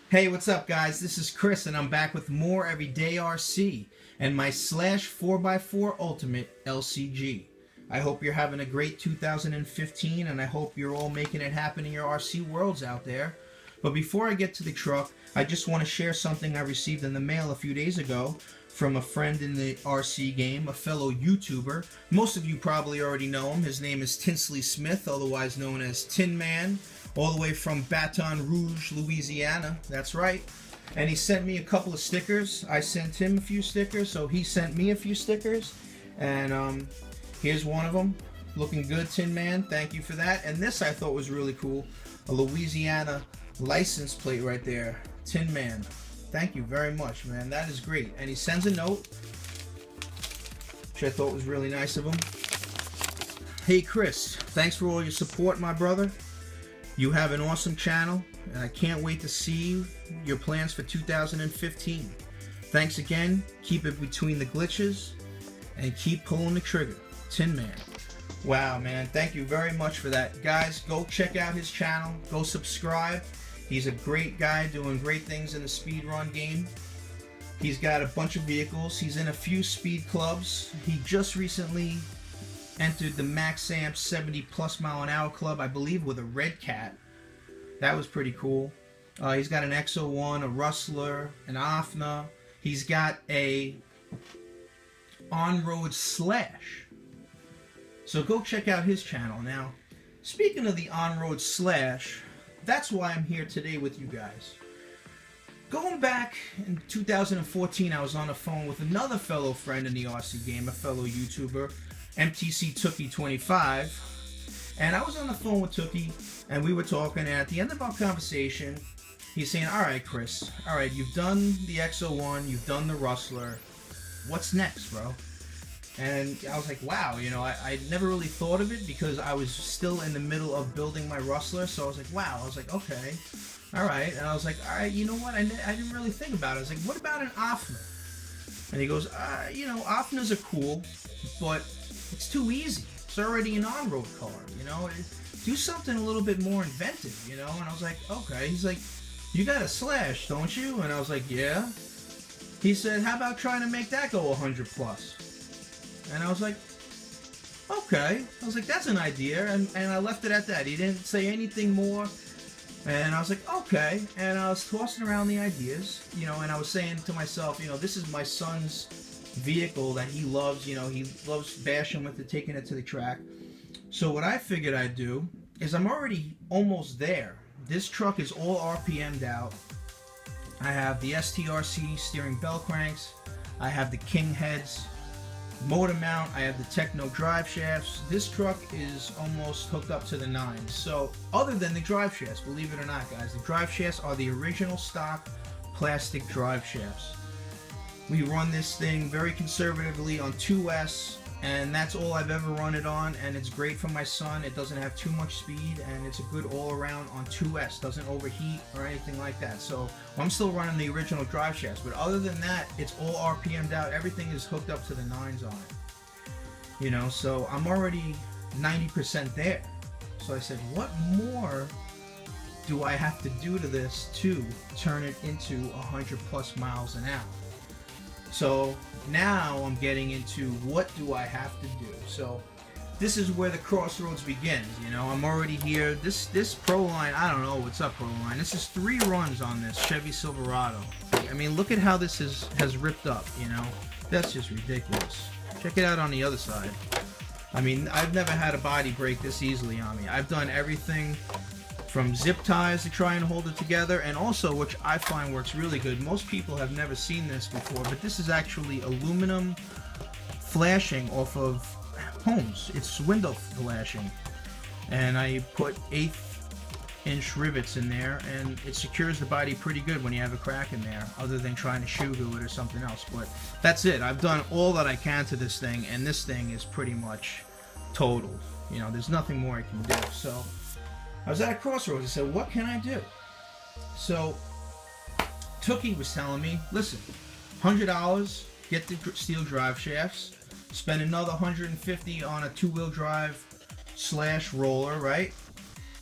Hey, what's up, guys? This is Chris, and I'm back with more Everyday RC and my Slash 4x4 Ultimate LCG. I hope you're having a great 2015, and I hope you're all making it happen in your RC worlds out there. But before I get to the truck, I just want to share something I received in the mail a few days ago from a friend in the RC game, a fellow YouTuber. Most of you probably already know him. His name is Tinsley Smith, otherwise known as Tin Man, all the way from Baton Rouge, Louisiana. That's right. And he sent me a couple of stickers. I sent him a few stickers, so he sent me a few stickers. And here's one of them. Looking good, Tin Man. Thank you for that. And this I thought was really cool. A Louisiana license plate right there. Tin Man. Thank you very much, man. That is great. And he sends a note, which I thought was really nice of him. Hey, Chris. Thanks for all your support, my brother. You have an awesome channel, and I can't wait to see your plans for 2015. Thanks again. Keep it between the glitches, and keep pulling the trigger. Tin Man. Wow, man. Thank you very much for that. Guys, go check out his channel. Go subscribe. He's a great guy doing great things in the speedrun game. He's got a bunch of vehicles. He's in a few speed clubs. He just recently entered the Max Amp 70 plus mile an hour club, I believe, with a red cat. That was pretty cool. He's got an XO1, a Rustler, an Afna. He's got a on-road Slash. So go check out his channel. Now, speaking of the on-road Slash, that's why I'm here today with you guys. Going back in 2014, I was on the phone with another fellow friend in the RC game, a fellow YouTuber, MTC Tookie 25, and I was on the phone with Tookie, and we were talking, and at the end of our conversation, he's saying, alright, Chris, alright, you've done the XO1, you've done the Rustler, what's next, bro? And I was like, wow, you know, I never really thought of it because I was still in the middle of building my Rustler, so I was like, wow, I was like, okay, alright, and I was like, alright, you know what, I didn't really think about it. I was like, what about an Afna? And he goes, you know, Afnas are cool, but it's too easy. It's already an on-road car, you know, do something a little bit more inventive, you know, and I was like, okay. He's like, you got a Slash, don't you? And I was like, yeah. He said, how about trying to make that go 100 plus? And I was like, okay. I was like, that's an idea. And I left it at that. He didn't say anything more. And I was like, okay. And I was tossing around the ideas, you know, and I was saying to myself, you know, this is my son's vehicle that he loves. You know, he loves bashing with it, taking it to the track. So what I figured I'd do is I'm already almost there. This truck is all RPM'd out. I have the STRC steering bell cranks. I have the King heads. Motor mount, I have the Techno drive shafts. This truck is almost hooked up to the nines. So other than the drive shafts, believe it or not, guys, the drive shafts are the original stock plastic drive shafts. We run this thing very conservatively on 2S, and that's all I've ever run it on, and it's great for my son. It doesn't have too much speed, and it's a good all-around on 2S. Doesn't overheat or anything like that. So I'm still running the original drive shafts, but other than that, it's all RPM'd out. Everything is hooked up to the nines on it. You know, so I'm already 90% there. So I said, what more do I have to do to this to turn it into 100 plus miles an hour? So now I'm getting into what do I have to do. So this is where the crossroads begins. You know, I'm already here. This Pro Line, I don't know what's up, Pro Line. This is 3 runs on this Chevy Silverado. I mean, look at how this has ripped up, you know. That's just ridiculous. Check it out on the other side. I mean, I've never had a body break this easily on me. I've done everything from zip ties to try and hold it together, and also, which I find works really good, most people have never seen this before, but this is actually aluminum flashing off of homes. It's window flashing, and I put 1/8-inch rivets in there, and it secures the body pretty good when you have a crack in there, other than trying to shoe glue it or something else. But that's it. I've done all that I can to this thing, and this thing is pretty much total. You know, there's nothing more I can do. So I was at a crossroads. I said, what can I do? So Tookie was telling me, listen, $100, get the steel drive shafts, spend another $150 on a 2-wheel drive Slash roller, right?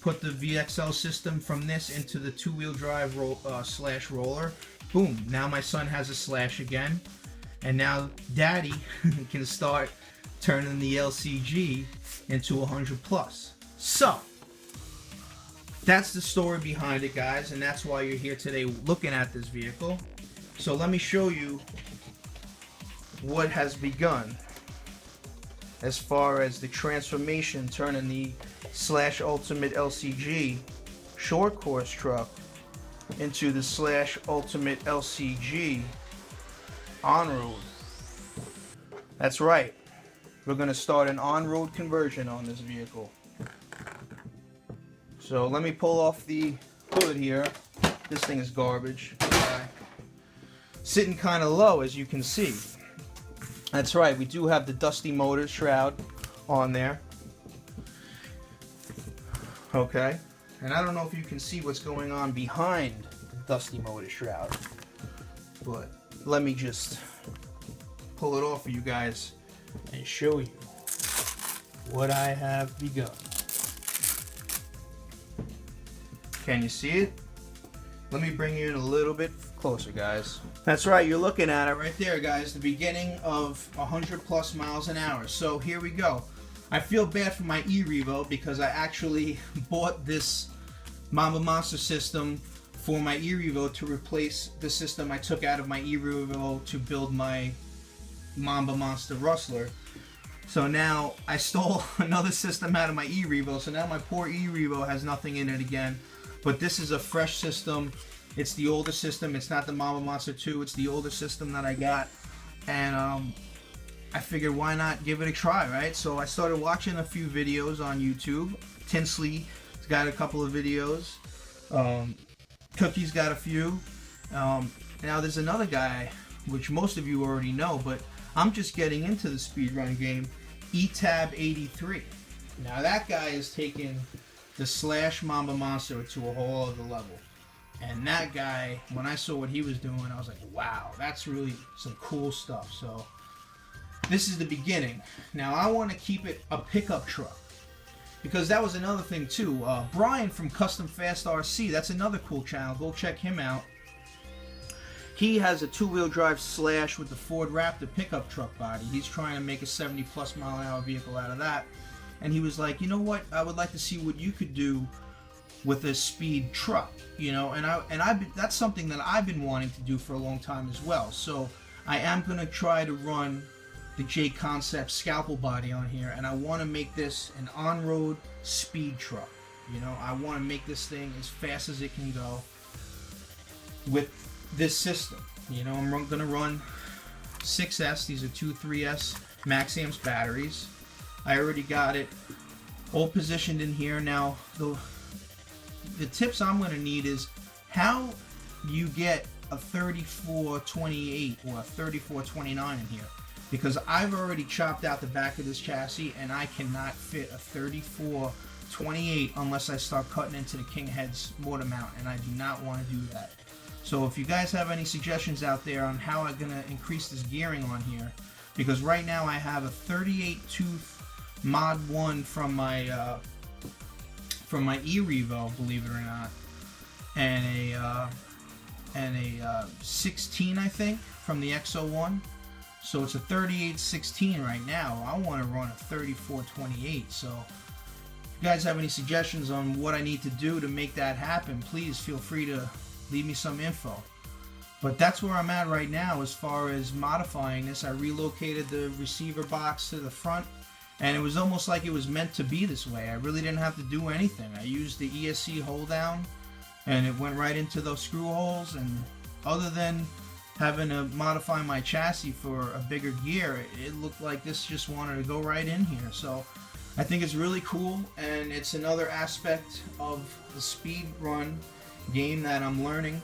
put the VXL system from this into the two-wheel drive Slash roller. Boom, now my son has a Slash again. And now Daddy can start turning the LCG into 100 plus. So, that's the story behind it, guys, and that's why you're here today looking at this vehicle. So let me show you what has begun as far as the transformation, turning the Slash Ultimate LCG short course truck into the Slash Ultimate LCG on-road. That's right, we're going to start an on-road conversion on this vehicle. So let me pull off the hood here. This thing is garbage. Sitting kind of low, as you can see. That's right, we do have the Dusty Motors shroud on there. Okay, and I don't know if you can see what's going on behind the Dusty Motors shroud, but let me just pull it off for you guys and show you what I have begun. Can you see it? Let me bring you in a little bit closer, guys. That's right, you're looking at it right there, guys. The beginning of 100 plus miles an hour. So here we go. I feel bad for my e-Revo because I actually bought this Mamba Monster system for my e-Revo to replace the system I took out of my e-Revo to build my Mamba Monster Rustler. So now I stole another system out of my e-Revo, so now my poor e-Revo has nothing in it again. But this is a fresh system. It's the older system. It's not the Mamba Monster 2. It's the older system that I got. And I figured why not give it a try, right? So I started watching a few videos on YouTube. Tinsley's got a couple of videos. Cookie's got a few. Now there's another guy, which most of you already know, but I'm just getting into the speedrun game, eTab83. Now that guy is taking the Slash Mamba Monster to a whole other level. And that guy, when I saw what he was doing, I was like, wow, that's really some cool stuff. So this is the beginning. Now I want to keep it a pickup truck, because that was another thing too. Brian from Custom Fast RC, that's another cool channel. Go check him out. He has a two-wheel drive Slash with the Ford Raptor pickup truck body. He's trying to make a 70 plus mile an hour vehicle out of that. And he was like, you know what? I would like to see what you could do with a speed truck, you know. And that's something that I've been wanting to do for a long time as well. So I am gonna try to run the J Concept scalpel body on here, and I want to make this an on-road speed truck. You know, I want to make this thing as fast as it can go with this system. You know, I'm gonna run 6S. These are two 3S max amps batteries. I already got it all positioned in here. Now the tips I'm going to need is how you get a 3428 or a 3429 in here, because I've already chopped out the back of this chassis and I cannot fit a 3428 unless I start cutting into the King Head's motor mount, and I do not want to do that. So if you guys have any suggestions out there on how I'm going to increase this gearing on here, because right now I have a 38 tooth Mod 1 from my e-Revo, believe it or not, and a 16, I think, from the XO1. So it's a 3816 right now. I want to run a 3428. So if you guys have any suggestions on what I need to do to make that happen, please feel free to leave me some info. But that's where I'm at right now as far as modifying this. I relocated the receiver box to the front, and it was almost like it was meant to be this way. I really didn't have to do anything. I used the ESC hold down and it went right into those screw holes, and other than having to modify my chassis for a bigger gear, it looked like this just wanted to go right in here. So I think it's really cool, and it's another aspect of the speed run game that I'm learning,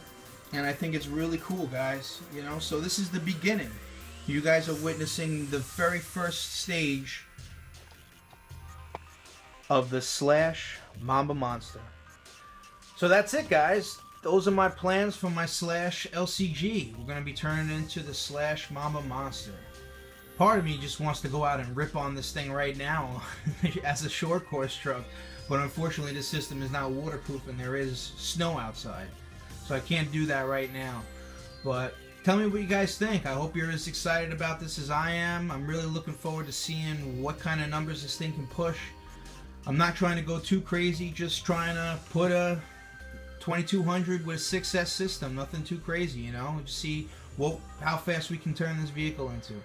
and I think it's really cool, guys. You know, so this is the beginning. You guys are witnessing the very first stage of the Slash Mamba Monster. So that's it, guys. Those are my plans for my Slash LCG. We're going to be turning it into the Slash Mamba Monster. Part of me just wants to go out and rip on this thing right now as a short course truck. But unfortunately, this system is not waterproof and there is snow outside. So I can't do that right now. But tell me what you guys think. I hope you're as excited about this as I am. I'm really looking forward to seeing what kind of numbers this thing can push. I'm not trying to go too crazy, just trying to put a 2200 with a 6S system. Nothing too crazy, you know. Just see how fast we can turn this vehicle into.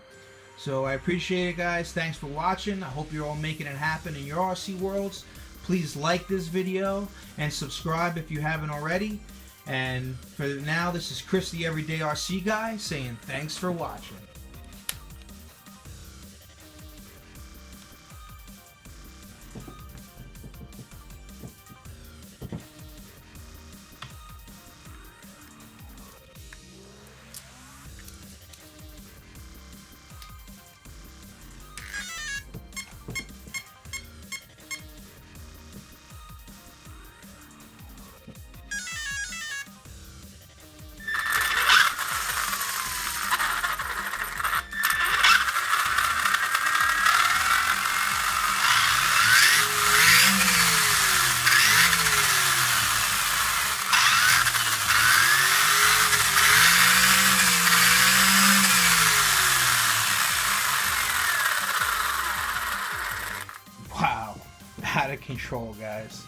So I appreciate it, guys. Thanks for watching. I hope you're all making it happen in your RC worlds. Please like this video and subscribe if you haven't already. And for now, this is Chris, the Everyday RC Guy, saying thanks for watching. Wow, out of control, guys.